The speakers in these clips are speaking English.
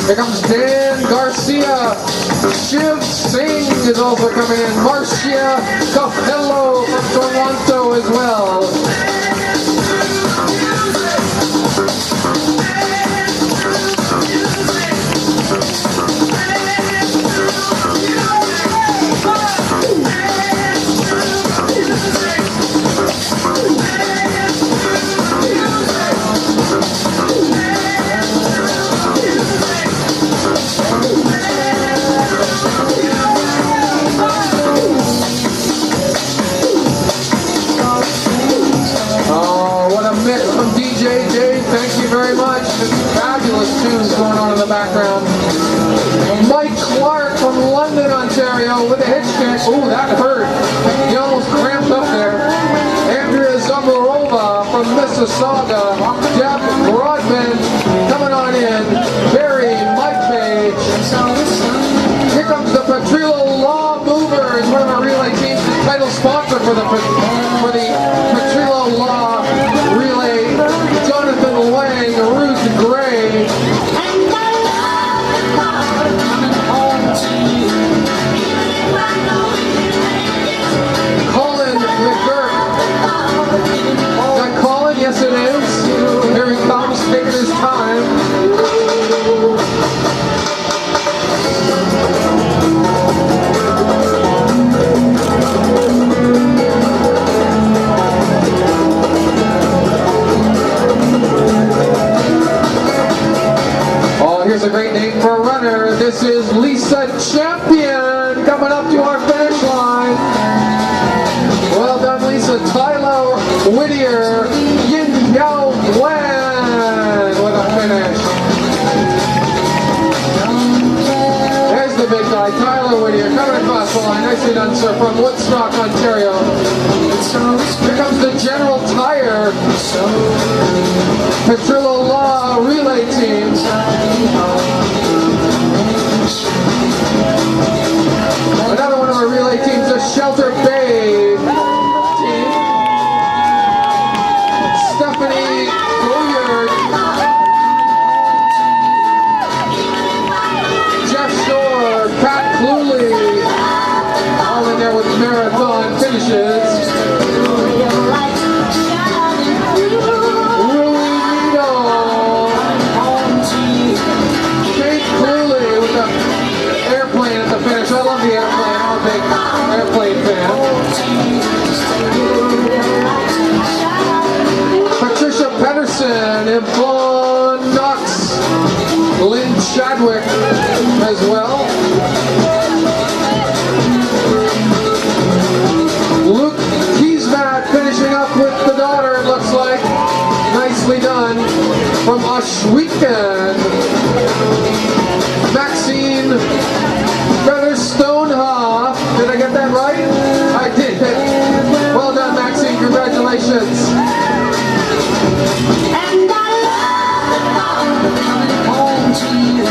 Here comes Dan Garcia. Shiv Singh is also coming in. Marcia Capello from Toronto as well. Thank you very much. Fabulous tunes going on in the background. Mike Clark from London, Ontario with a hitch kick. Ooh, that hurt. He almost cramped up there. Andrea Zamarova from Mississauga. Jeff Broadman coming on in. Barry, Mike Page. Here comes the Petrillo Law Movers, one of our relay teams, title sponsor for the Petrillo Law Relay. Jonathan Wang, Ruth Gray. Colin McGurk. Is that Colin? Yes, it is. Here he comes, taking his time. Here's a great name for a runner. This is Lisa Champion coming up to our finish line. Well done, Lisa. Tyler Whittier, Yin Yao Wan with a finish. There's the big guy, Tyler Whittier, coming across the line. Nicely done, sir, from Woodstock, Ontario. Here comes the General Tire Petrillo Law Relay Team. Another one of our relay teams, the Shelter Bay team. Stephanie Goyard, Jeff Shore, Pat Cluley, all in there with marathon finishes. I love the airplane. I'm a big airplane fan. Patricia Pedersen, Yvonne Knox, Lynn Chadwick as well. Luke Kiesmat finishing up with the daughter, it looks like. Nicely done. From Oshweekend. Maxine Stonehoff. Did I get that right? I did. Well done, Maxine. Congratulations.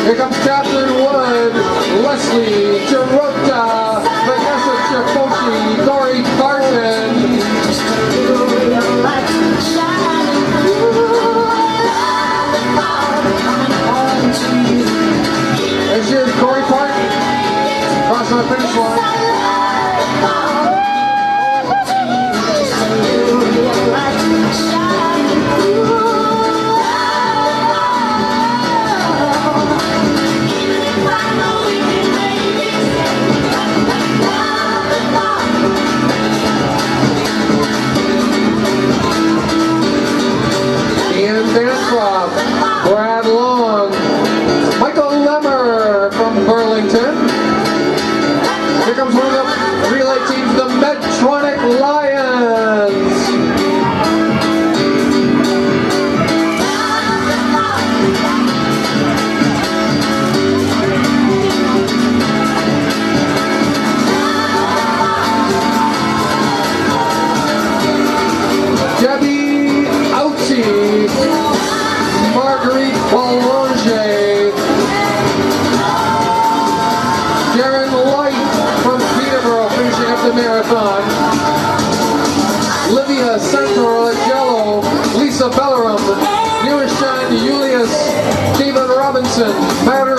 Here comes Catherine Wood, Leslie Chirota, Vanessa Chipoki, Corey Carton. There's your Corey Carton. Crossing the finish line. Ian Bancroft, Brad Long, Michael Lemmer from Burlington. Here comes one of the relay teams, the Medtronic Lions. Debbie Outie, Marguerite Boulanger, Darren Light from Peterborough finishing up the marathon. Livia Santorello, Lisa Bellerum, Newishan Julius, Stephen Robinson, Matter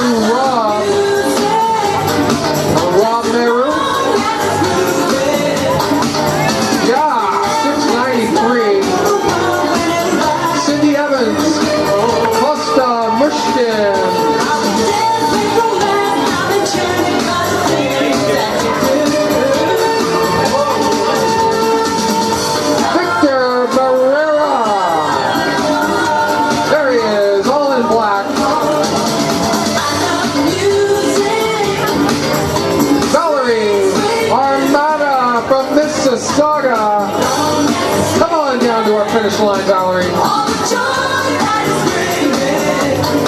Come on down to our finish line, Valerie.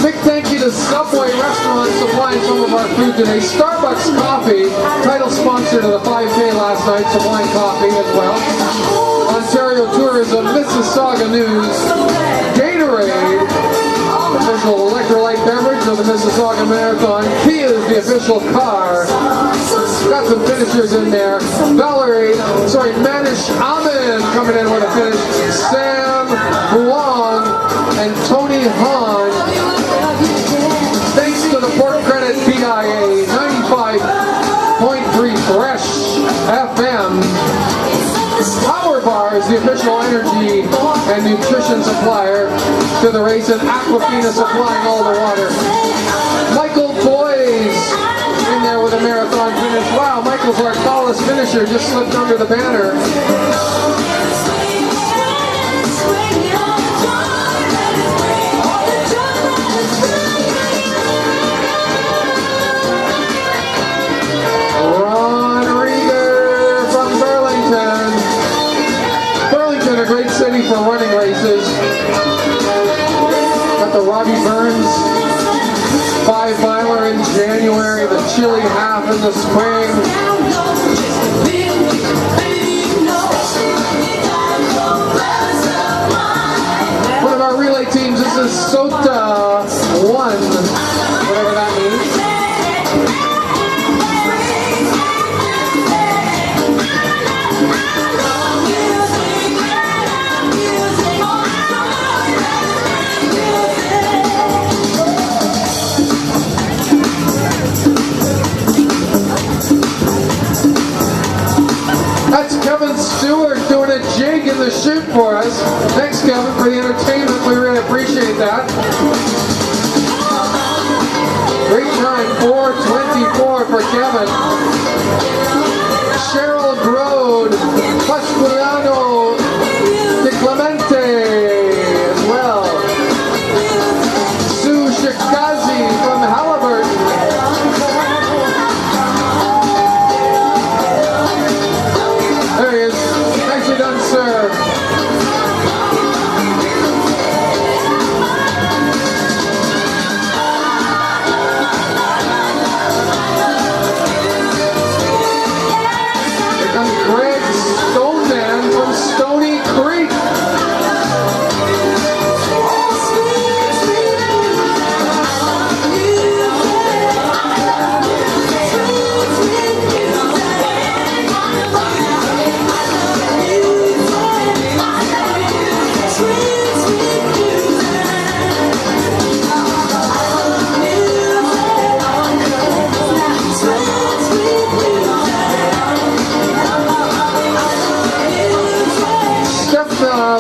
Big thank you to Subway Restaurant supplying some of our food today. Starbucks Coffee, title sponsor to the 5K last night, supplying coffee as well. Ontario Tourism, Mississauga News, Gatorade, official electrolyte beverage of the Mississauga Marathon. Kia is the official car. Got some finishers in there. Manish Amin coming in with a finish. Sam Huang and Tony Han. Thanks to the Port Credit PIA 95.3 Fresh FM. Power Bar is the official energy and nutrition supplier to the race, and Aquafina supplying all the water. Michael Boys in there with a marathon finish. Wow, Michael's our tallest finisher, just slipped under the banner. A great city for running races. Got the Robbie Burns 5-miler in January, the Chili half in the spring. One of our relay teams, this is SOTA 1, whatever that means. That's Kevin Stewart doing a jig in the chute for us. Thanks, Kevin, for the entertainment. We really appreciate that. Great time, 4:24 for Kevin. Cheryl Grode, Pasquariano De Clemente as well. Sue Shikazi from Halliburton. There he is. Nicely done, sir. Here comes Greg Stoneman from Stony Creek.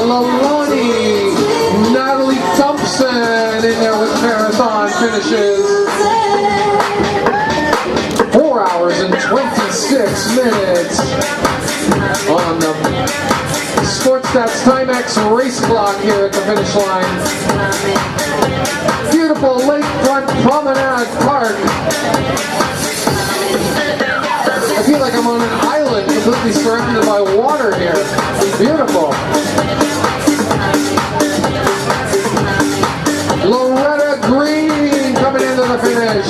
Laloni, Natalie Thompson in there with marathon finishes. 4 hours and 26 minutes on the SportsStats Timex race clock here at the finish line. Beautiful lakefront promenade park. I feel like I'm on an island completely surrounded by water here. Beautiful. Loretta Green coming into the finish.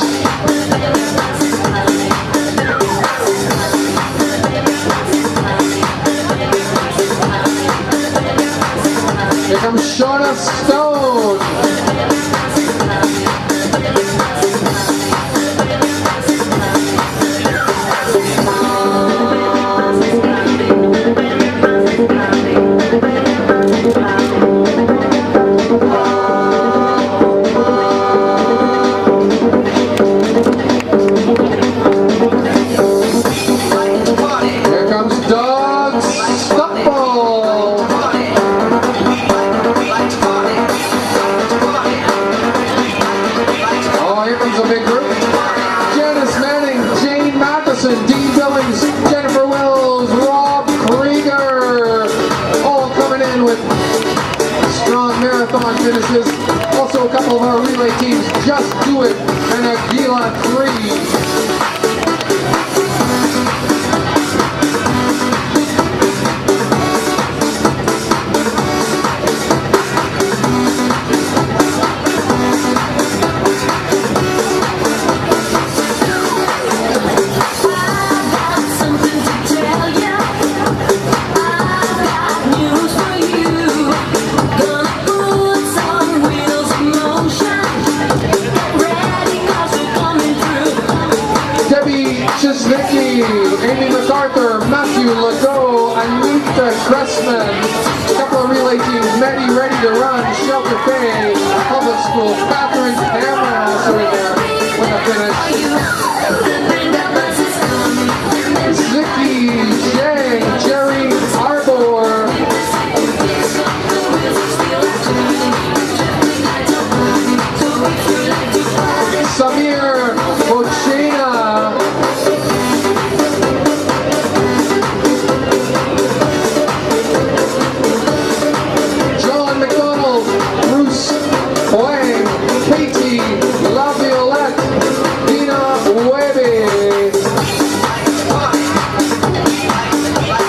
Here comes Shauna Stone. Finishes. Also a couple of our relay teams, Just Do It and Aguila 3. Elizabeth Cressman. A couple of relay teams, Medi Ready to Run, Shelter Bay Public School. Catherine Cameron also in there with a finish. Zicky Zhang, Jerry Arbor. Samir Bochina. John McDonald, Bruce Wang, Katie LaViolette, Dina Webby.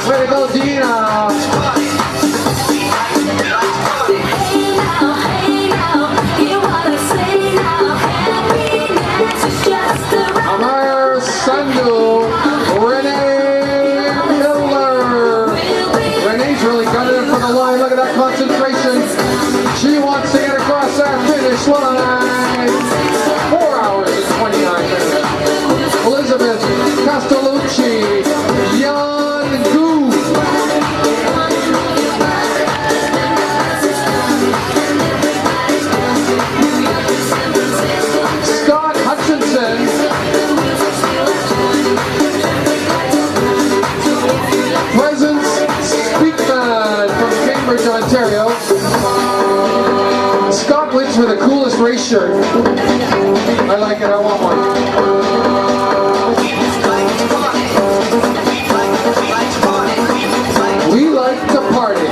Way to go, Dina. Amar Sandhu, Renee Miller. Renee's really got it for the line. Look at that concentration. She wants to get across that finish line. 4 hours and 29 minutes. Elizabeth Castellucci, Jan Gu. Scott Hutchinson. Presence Speakman from Cambridge, Ontario. Scott wins for the coolest race shirt. I like it, I want one. We like to party.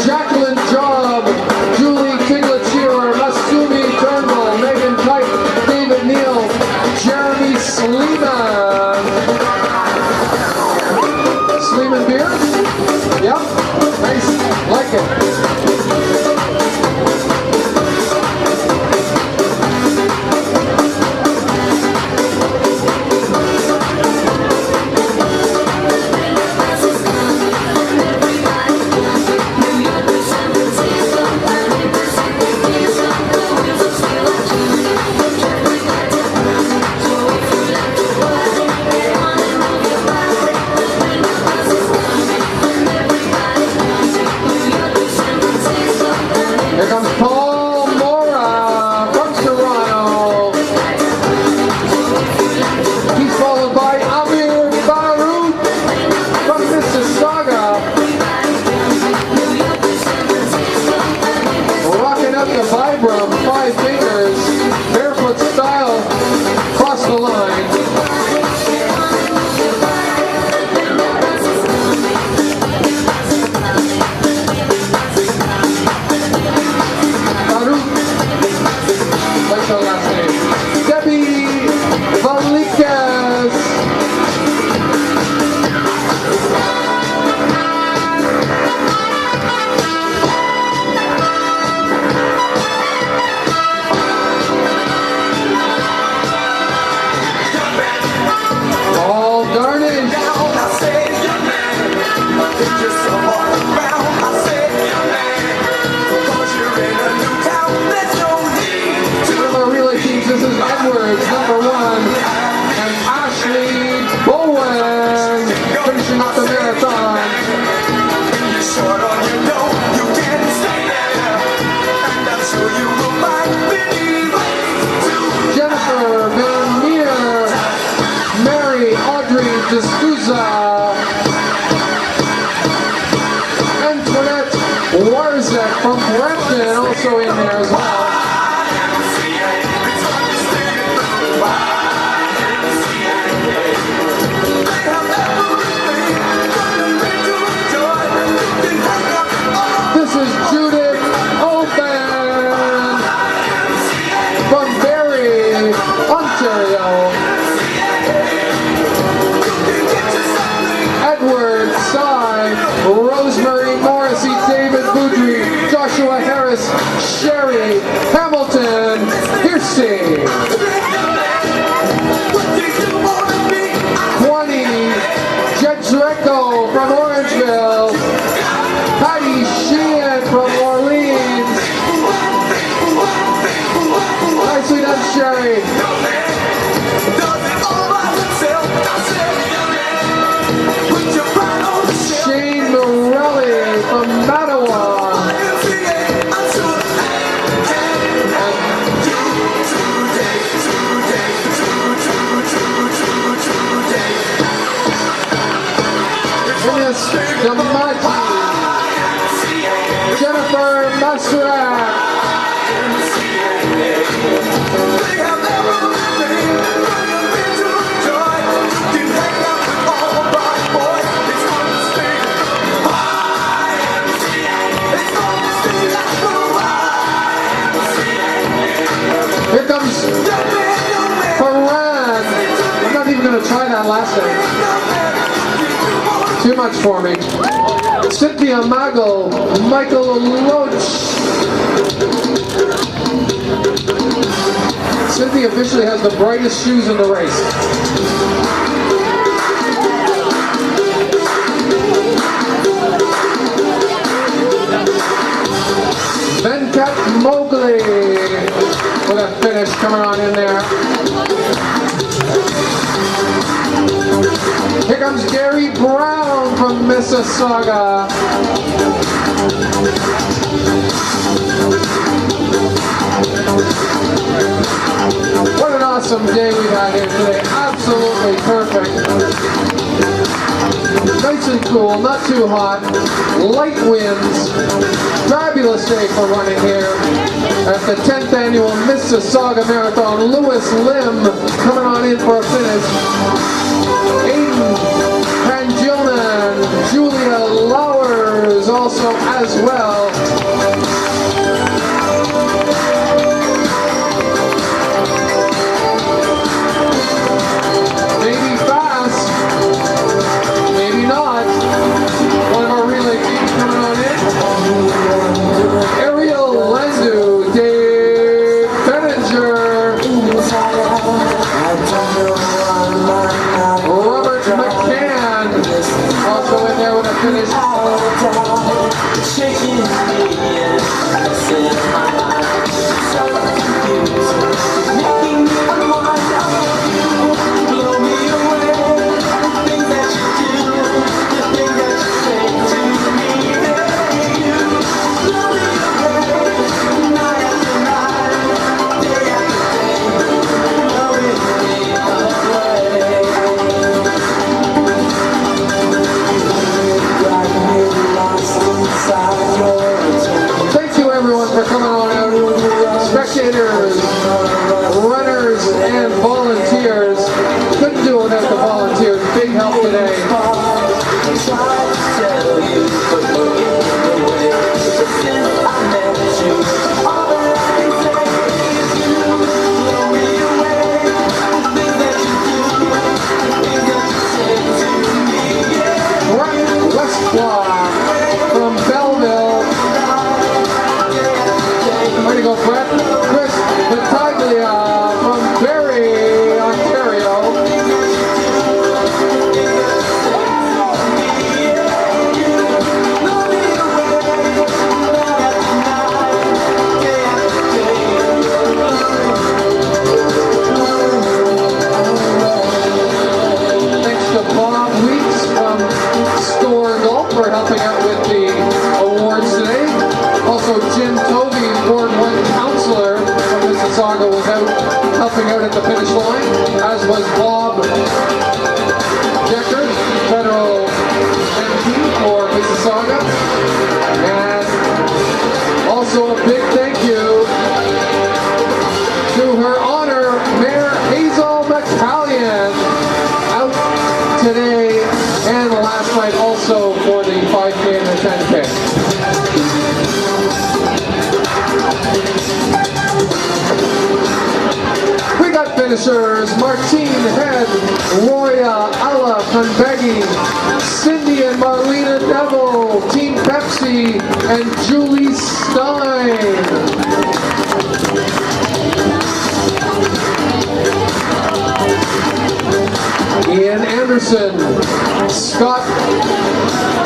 Jacqueline Job, Julie Tigler, Masumi Turnbull, Megan Kite, David Neal, Jeremy Sleeman. Sleeman beer? Yep. Nice. Like it. Here comes Paul Mora from Toronto. He's followed by Amir Baruch from Mississauga. Rocking up the Vibram, 5 fingers, barefoot style, across the line. What's her last name? Debbie Valikas. All darnage. This is Edwards, number 1, and Ashley Bowen finishing up the marathon. Jennifer Van Meer, Mary Audrey D'Souza, Antoinette Warzek from Brampton also in there as well. This is Judith Oban from Barrie, Ontario. Edward Sy, Rosemary Morrissey, David Boudry, Joshua Harris, Sherry Hamilton, Hirsi. 20, Jed Zrecko from Orangeville, Patty Sheehan from Orleans. Nicely done, Sherry. Thomas Damati, Jennifer Masurak, here comes Paran. I'm not even going to try that last name. Too much for me. Cynthia Mago, Michael Loach. Cynthia officially has the brightest shoes in the race. Venkat Mowgli with a finish coming on in there. Here comes Gary Brown from Mississauga. What an awesome day we've had here today. Absolutely perfect. Nice and cool, not too hot. Light winds. Fabulous day for running here at the 10th annual Mississauga Marathon. Lewis Lim coming on in for a finish. Aiden Pangilman, Julia Lowers also as well. Maybe fast, maybe not. One of our relay teams coming on in. Ariel Landu, Dave Benninger, Robert McCann, also in there with a finish. Thank you everyone for coming on out. Spectators, runners, and volunteers. Couldn't do it without the volunteers. Big help today. From Belleville. Way to go, Brett. Chris Battaglia from Barrie, Ontario. Thanks to Bob Weeks from Storgall for helping out with the awards today. Also, Jim Tovey, Ward 1 counselor from Mississauga, was out helping out at the finish line, as was Bob Decker, federal MP for Mississauga. And also a big thank you to Her Honor Mayor Hazel McCallion, out today and last night also for the 5K and the 10K. We got finishers: Martine Head, Roya Alla Convegi, Cindy and Marlena Neville, Team Pepsi, and Julie Stein. Ian Anderson, Scott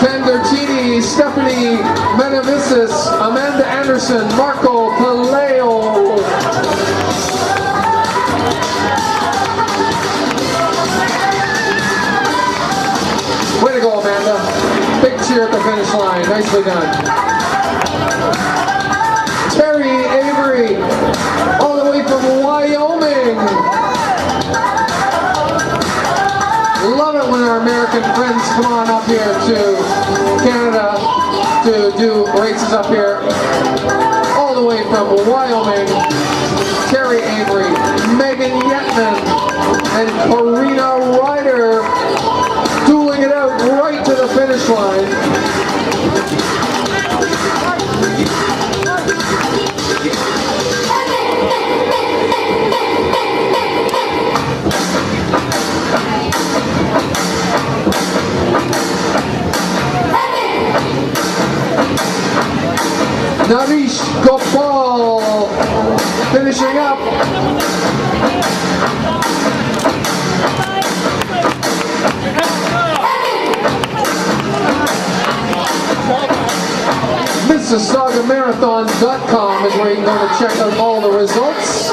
Tendertini, Stephanie Menevisis, Amanda Anderson, Marco Paleo. Way to go, Amanda. Big cheer at the finish line. Nicely done. Terry Avery, all the way from Wyoming. Love it when our American friends come on up here to Canada to do races up here. All the way from Wyoming, Terry Avery, Megan Yetman, and Karina Ryder dueling it out right to the finish line. Nareesh Gopal finishing up. MississaugaMarathon.com is where you can go to check out all the results.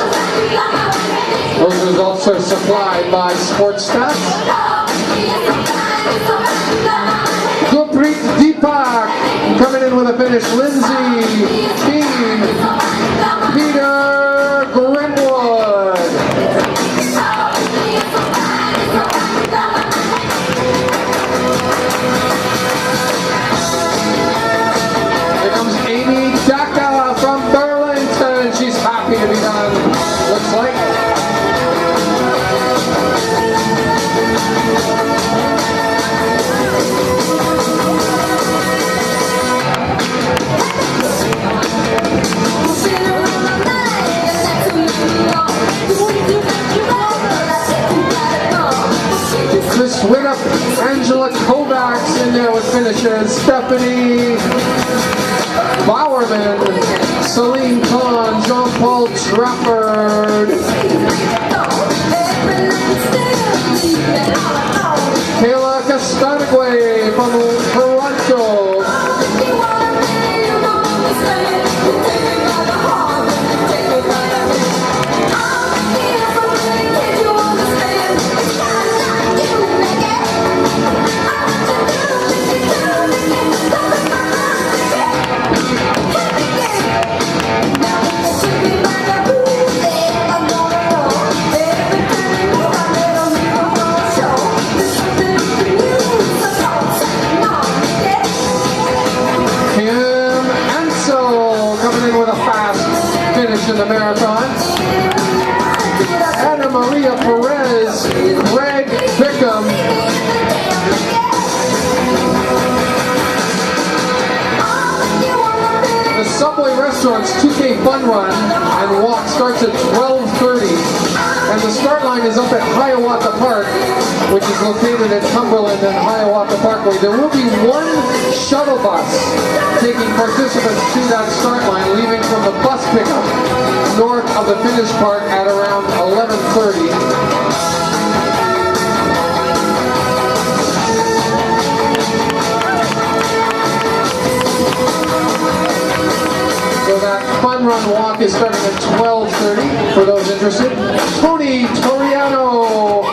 Those results are supplied by Sports Stats. Gurpreet Deepak coming in with a finish. Lindsay Keane, Peter Grimwood. Here comes Amy Daka from Burlington. She's happy to be done, looks like. Chris Widdop, Angela Kovacs in there with finishes. Stephanie Bowerman, Celine Kahn, Jean-Paul Trafford, Kayla Castanigwe from Toronto. In the marathon, Anna Maria Perez, Greg Bickham, the Subway Restaurant's 2K Fun Run and Walk starts at 12:30, and the start line is up at Hiawatha Park, which is located at Cumberland and Hiawatha Parkway. There will be one shuttle bus taking participants to that start line, leaving from the bus pickup north of the finish park at around 11:30. So that Fun Run Walk is starting at 12:30 for those interested. Tony Toriano,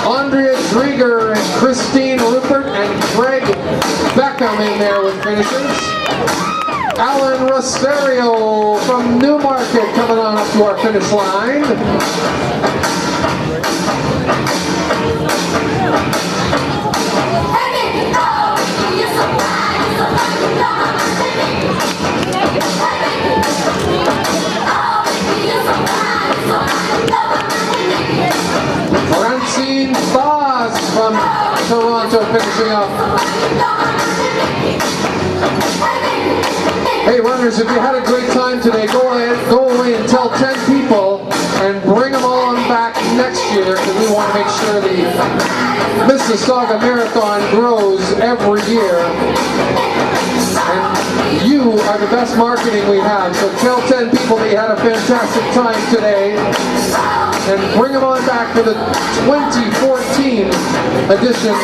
Andrea Drieger, and Christine Rupert, and Greg Beckham in there with finishes. Alan Rosario from Newmarket coming on up to our finish line. Francine Foss from Toronto finishing up. Hey runners, if you had a great time today, go away and tell 10 people and bring them all on back next year, because we want to make sure the Mississauga Marathon grows every year. And you are the best marketing we have, so tell 10 people that you had a fantastic time today and bring them on back for the 2014 edition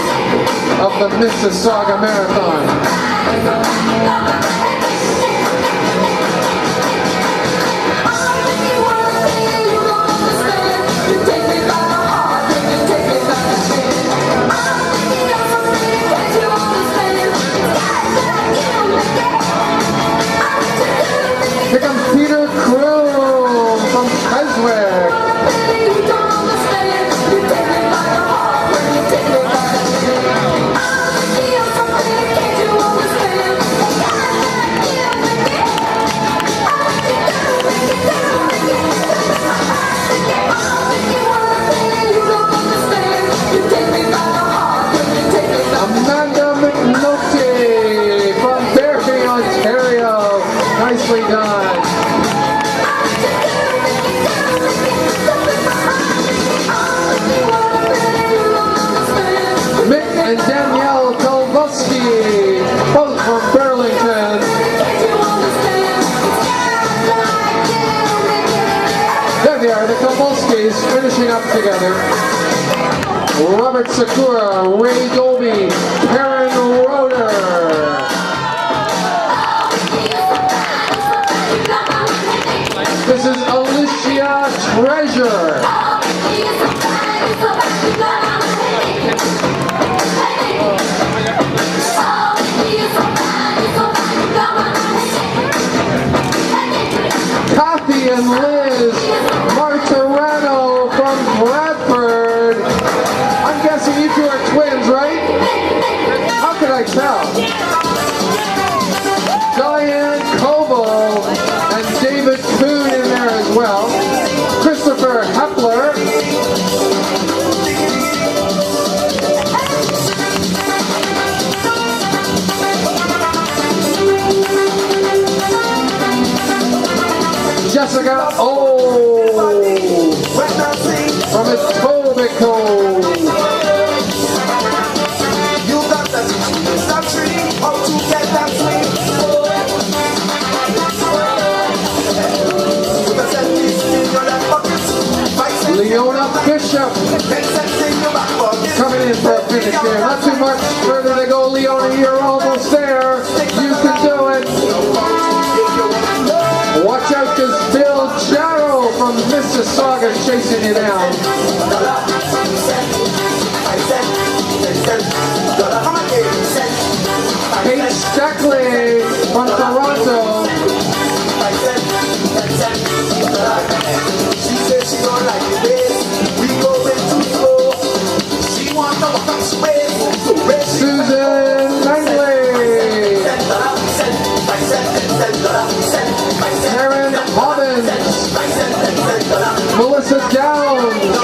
of the Mississauga Marathon. Here comes Peter Kroom from Keswick. finishing up together. Robert Sakura, Ray Dolby, Karen Roeder. This is Alicia Treasure. Kathy and Liz Martirano from Bradford. I'm guessing you two are twins, right? How could I tell? Diane Koval and David Kuhn in there as well. Christopher Hepler. Jessica O. From Etobicoke. You got that tree, how to get that swing. Leona Bishop coming in for a finish here. Not too much further to go, Leona. You're almost there. You can do it. Watch out, because Bill Jarrow from Mississauga is chasing you down. Kate Steckley from Toronto. She said she don't like the race. We going too slow. She wants to walk up straight. Susan Langley. Karen Hobbins. Melissa Downs.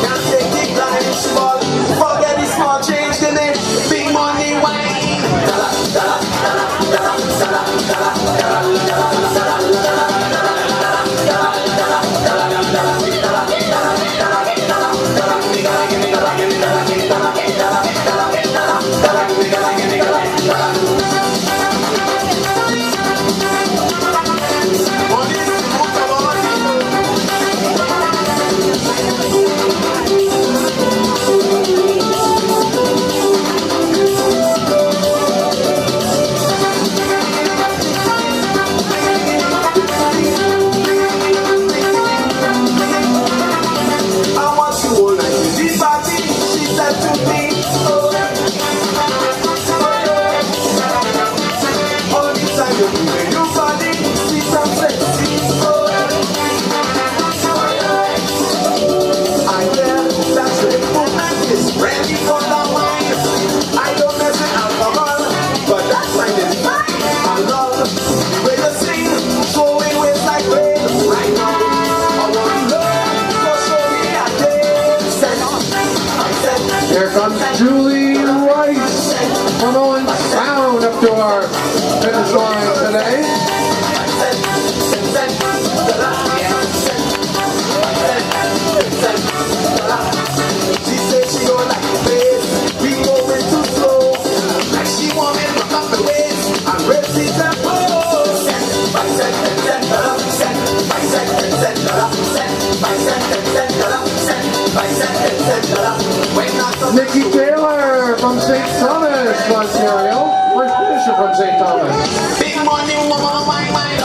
Can't take the blind small. Forget the small change the name. Big money wine. Here comes Julie Rice from Owen Sound up to our finish line today. She said she don't like the pace. We going too slow. Like she want me to look up the waist. I'm ready to tempo. Nikki Taylor from St. Thomas, Ontario. First finisher from St. Thomas. Big money, woman, wine, wine.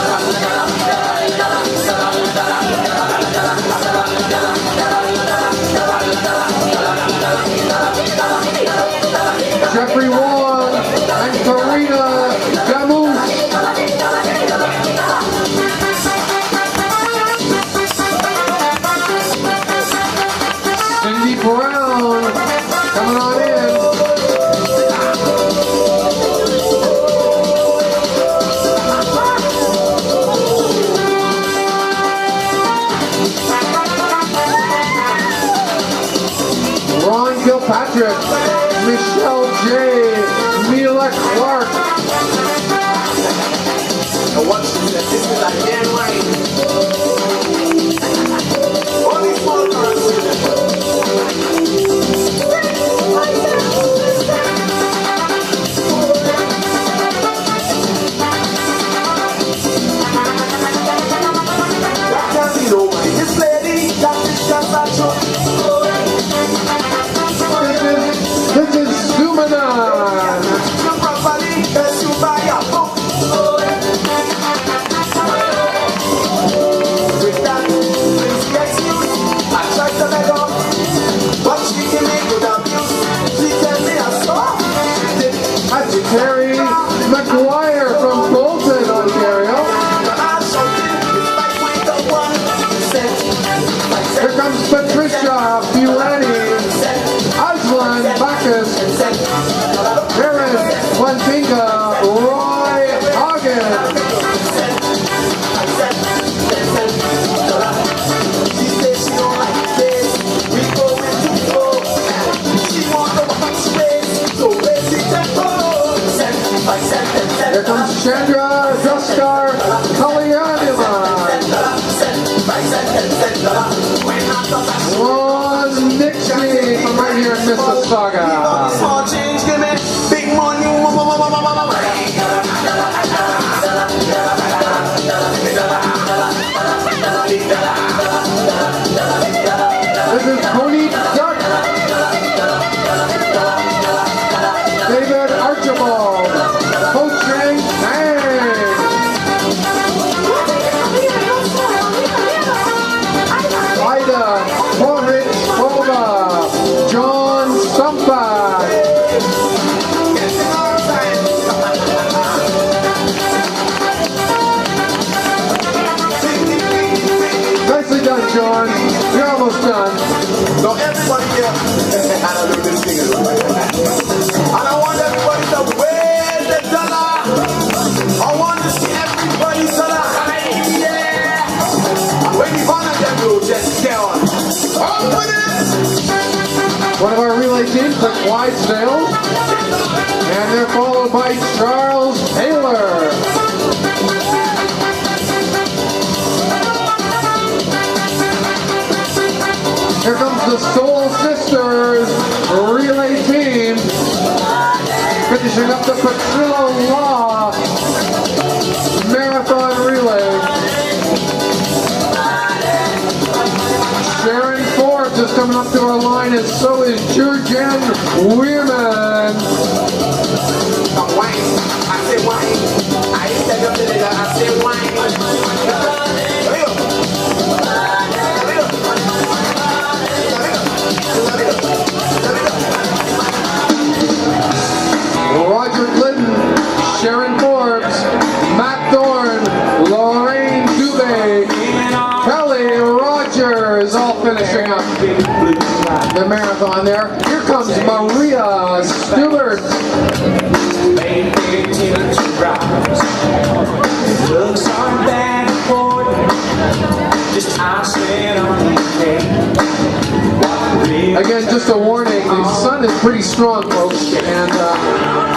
Jeffrey Wong and Karina Gamoose. Cindy Brown coming on in. Ron Kilpatrick, Michelle J, Mila Clark. And what she said, this is like man wine. Only small girls see them. That can't be no way. This lady, that is just a Mrs. Zumanan. Your property, that's you buy a book. With that crazy excuse, I tried to let go, but she can make without use. She tell me I saw. Terry McGuire from Bolton, Ontario. Here comes Patricia Bulani, Aslan Bacchus, Karen Wantinga, Roy Hagen. She said she don't like this. We going too slow. She want to watch space, so let's see tempo. Here comes Chandra Duskar Kalyanima. Ron Nixie from right here in Mississauga. Small change, give me big money. This is Cody Duck. David Archibald. Coaching Bang. Ida Porridge Boba. John Sumpa. Nicely done, John. You're almost done. So everybody here, I don't know this thing is right. And I want everybody to wave the dollar. I want to see everybody dollar. Yeah. And when you want them to just stay on. On with it. One of our relay teams took Clydesdale. And they're followed by Charles Taylor. Here comes the Soul Sisters relay team. Finishing up the Petrillo Law Marathon Relay. Sharon Forbes is coming up to our line, and so is Jurgen Weirman. Wine. I say wine. I ain't tell you today that I say wine. Roger Glidden, Sharon Forbes, Matt Thorne, Lorraine Dubé, Kelly Rogers, all finishing up the marathon there. Here comes Maria Stewart. Looks aren't that important. Just I on the Again, just a warning, the sun is pretty strong, folks, and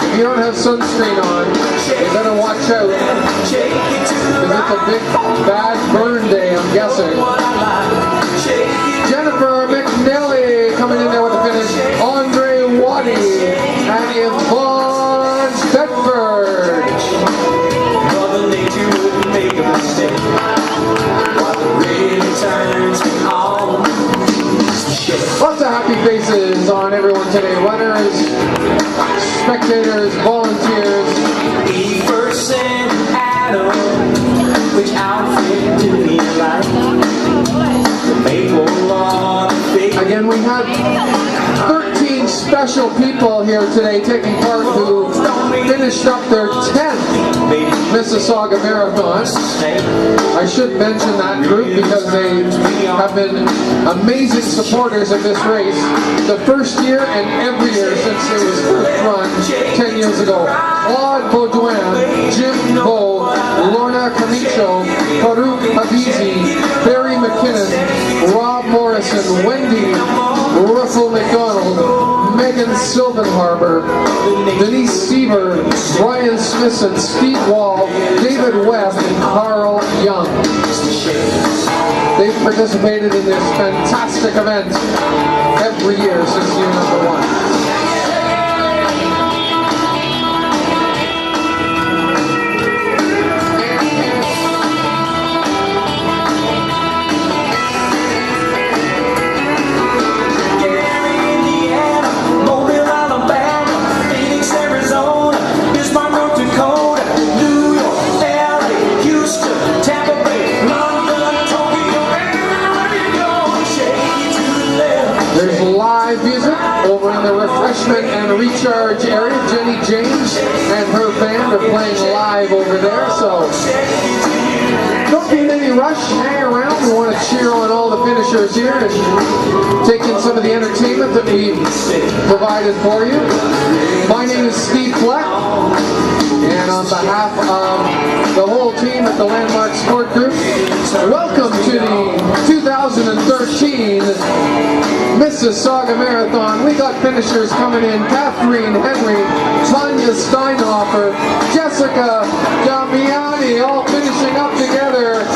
if you don't have sunscreen on, you better watch out, because it's a big, bad burn day, I'm guessing. Jennifer McNally coming in there with the finish, Andre Waddy, and Yvonne Bedford. Mother Nature wouldn't make a mistake. What really turns me on. Lots of happy faces on everyone today. Runners, spectators, volunteers. He first sent Adam, which outfit do you like? The maple lawn. Again, we had 13 special people here today taking part who finished up their 10th Mississauga Marathon. I should mention that group because they have been amazing supporters of this race the first year and every year since it was first run 10 years ago. Claude Baudouin, Jim Bowe, Lorna Camicho, Farouk Habizi, Barry McKinnon, Rob Morrison, Wendy, Russell McDonald, Megan Silvenharbour, Denise Seaver, Brian Smithson, Steve Wall, David Webb, and Carl Young. They've participated in this fantastic event every year since year number 1. basement and recharge area. Jenny James and her band are playing live over there, so don't be in any rush. Hang around. We want to cheer on all the finishers here and take in some of the entertainment that we provided for you. My name is Steve Fleck, and on behalf of the whole team at the Landmark Sport Group, welcome to the 2013 Mississauga Marathon. We got finishers coming in: Catherine Henry, Tanya Steinhofer, Jessica Damiani, all finishing up together.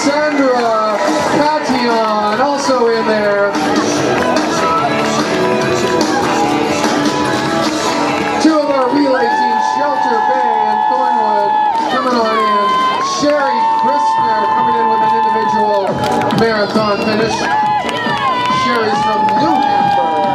Sandra Patillon also in there. Two of our relay teams, Shelter Bay and Thornwood, coming on in. Sherry Christner coming in with an individual marathon finish. Sherry's from New Hamburg.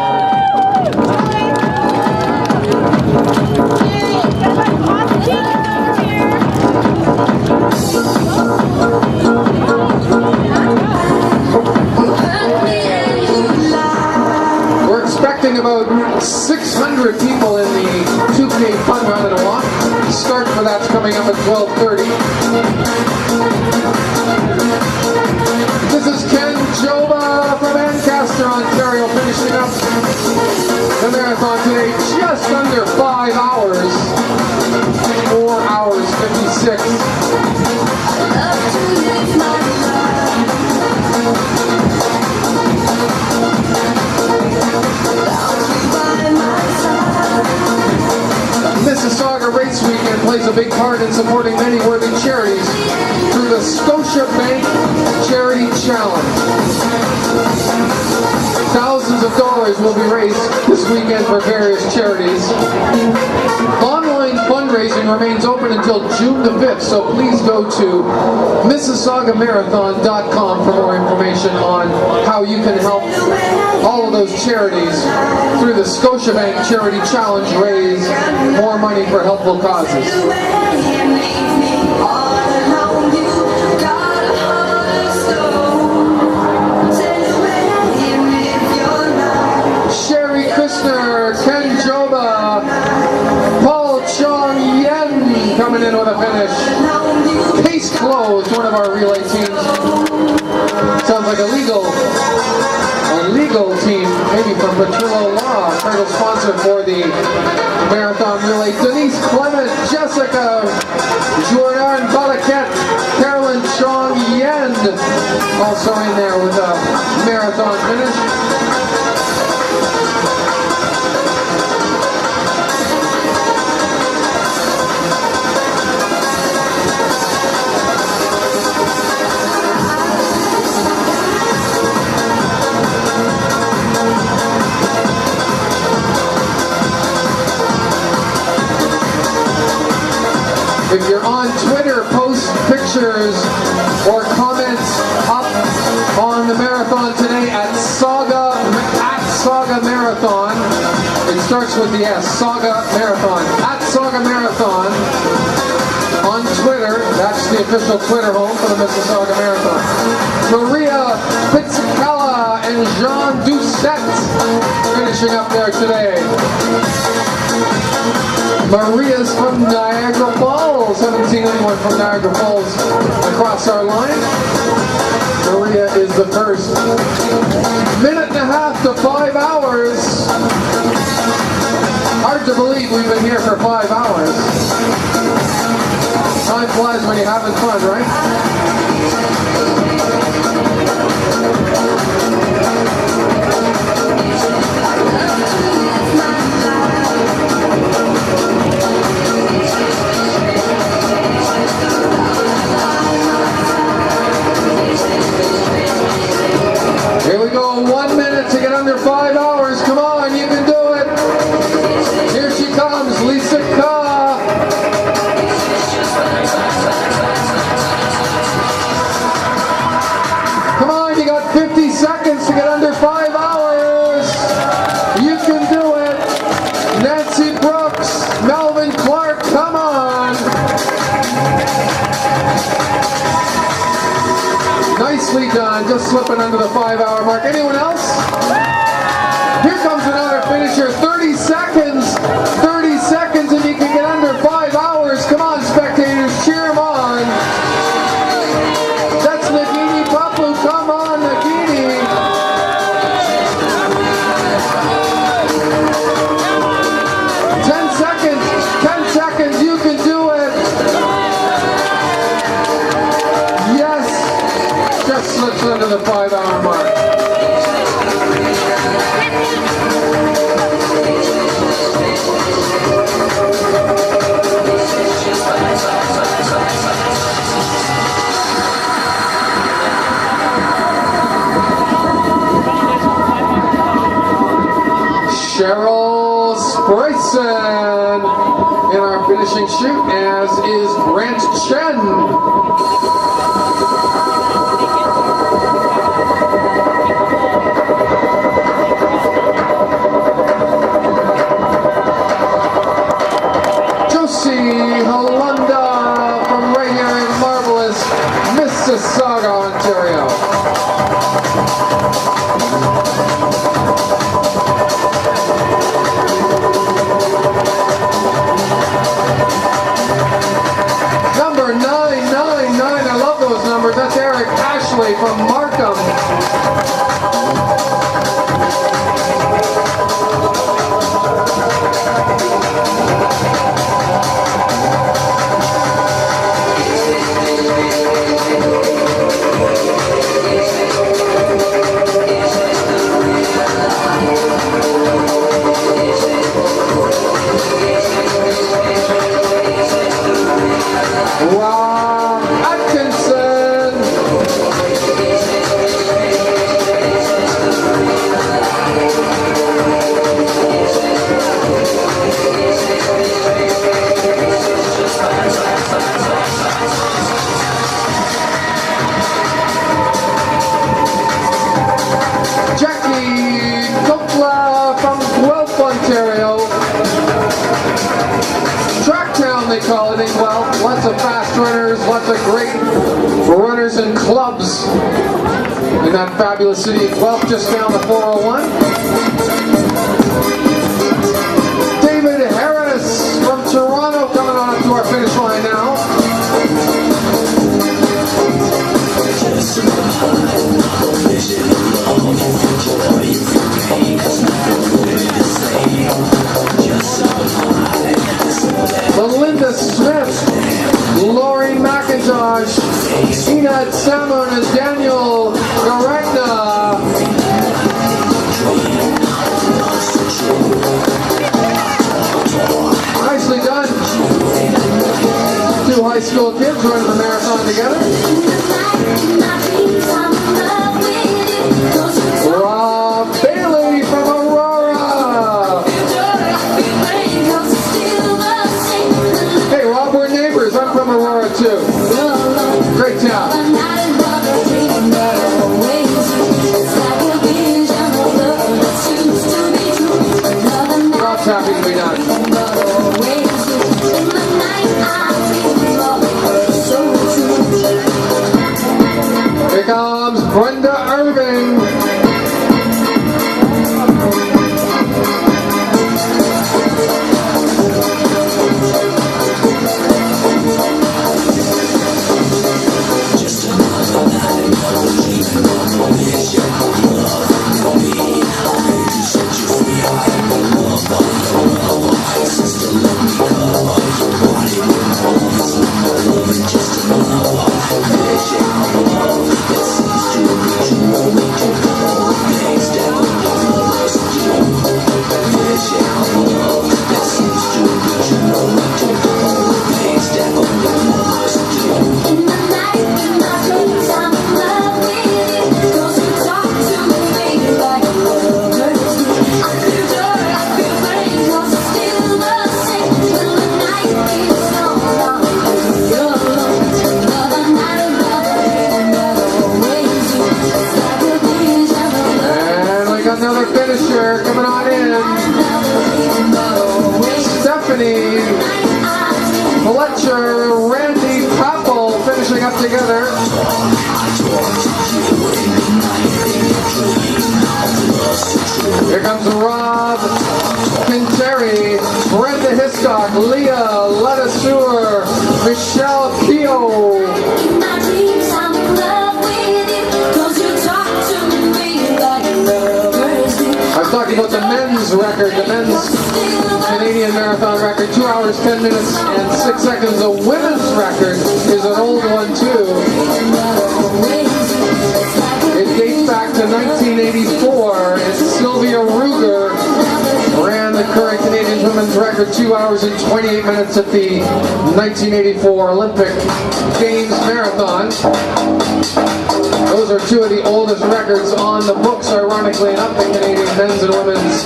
We're expecting about 600 people in the 2K Fun Run and a Walk. Start for that's coming up at 12:30. This is Ken Joba from Ancaster, Ontario, finishing up the marathon today just under 5 hours. 4 hours 56. Mississauga Race Weekend plays a big part in supporting many worthy charities through the Scotia Bank Charity Challenge. Thousands of dollars will be raised this weekend for various charities. Online fundraising remains open until June the 5th, so please go to MississaugaMarathon.com for more information on how you can help all of those charities through the Scotiabank Charity Challenge raise more money for helpful causes. Sherry Christner, Ken Joba, Paul Chong Yen coming in with a finish. Case closed, one of our relay teams. Sounds like a legal team, maybe from Petrillo Law, title sponsor for the marathon relay. Denise Clement, Jessica Jordan Balaket, Carolyn Chong Yen also in there with a marathon finish. If you're on Twitter, post pictures or comments up on the marathon today at Saga Marathon. It starts with the S, Saga Marathon. At Saga Marathon on Twitter. That's the official Twitter home for the Mississauga Marathon. Maria Pizzicella and Jean Doucette finishing up there today. Maria's from Niagara Falls. Haven't seen anyone from Niagara Falls across our line. Maria is the first. Minute and a half to 5 hours. Hard to believe we've been here for 5 hours. Time flies when you're having fun, right? Here we go, 1 minute to get under 5 hours. Come on, you can do it. Here she comes, Lisa Ka. Come on, you got 50 seconds to get under 5 hours. You can do it. Nancy Brooks, Melvin Clark, come on. Nicely done, just slipping under the 5 hour mark. Anyone else? Here comes another finisher, 30 Cheryl Spryson in our finishing shoot, as is Brent Chen. Halunda from right here in marvelous Mississauga, Ontario. Number 999, I love those numbers. That's Eric Ashley from Markham. They call it in Guelph. Lots of fast runners, lots of great runners and clubs in that fabulous city of Guelph, just down the 401. David Harris from Toronto coming on up to our finish line now. Belinda Smith, Lori McIntosh, Enad Salmon, and Daniel Garegna. Nicely done. Two high school kids running the marathon together. Rob Bailey from Aurora. Hey Rob, we're neighbors. I'm from Aurora too. Great job. Rob's happy to be done. Here comes Brenda Irving. Another finisher coming on in. Stephanie Fletcher, Randy Papel finishing up together. Here comes Rob Quinteri, Brenda Hiscock, Leah Ledesur, Michelle Keogh. I was talking about the men's record, the men's Canadian marathon record, 2 hours, 10 minutes, and 6 seconds. The women's record is an old one too. It dates back to 1984, and Sylvia Ruger ran the current Canadian women's record 2 hours and 28 minutes at the 1984 Olympic Games Marathon. Those are two of the oldest records on the books, ironically enough, the Canadian men's and women's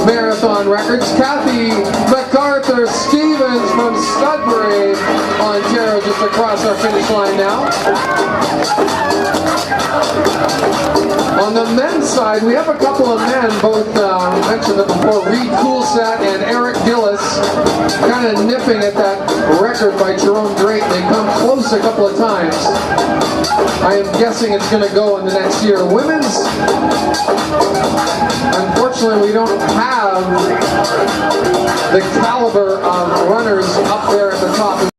marathon records. Kathy MacArthur Stevens from Sudbury, Ontario, just across our finish line now. On the men's side, we have a couple of men, both mentioned them before, Reed Coolsat and Eric Gillis, kind of nipping at that record by Jerome Drake. They come close a couple of times. I am guessing it's going to go in the next year. Women's, unfortunately, we don't have the caliber of runners up there at the top.